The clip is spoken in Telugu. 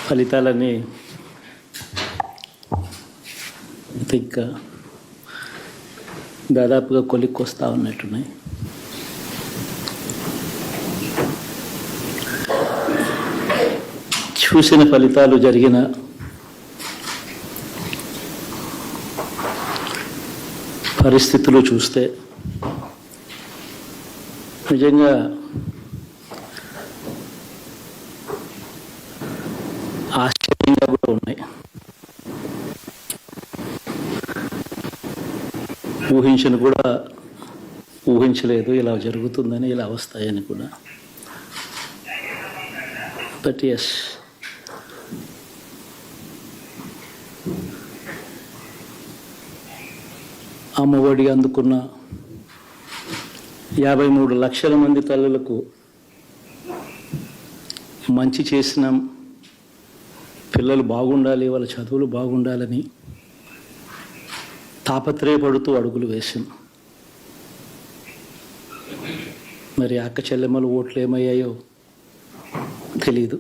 ఫలితాలన్నీ ఇంకా దాదాపుగా కొలిక్కి వస్తూ ఉన్నట్టున్నాయి. చూసిన ఫలితాలు జరిగిన పరిస్థితులు చూస్తే నిజంగా ఆశ్చర్యంగా కూడా ఉన్నాయి. ఊహించలేదు ఇలా జరుగుతుందని, ఇలా వస్తాయని కూడా. బట్ ఎస్, అమ్మఒడి అందుకున్న 53 లక్షల మంది తల్లులకు మంచి చేసిన, పిల్లలు బాగుండాలి, వాళ్ళ చదువులు బాగుండాలని తాపత్రయపడుతూ అడుగులు వేసింది. మరి అక్క చెల్లెమ్మల ఓట్లు ఏమయ్యాయో తెలీదు.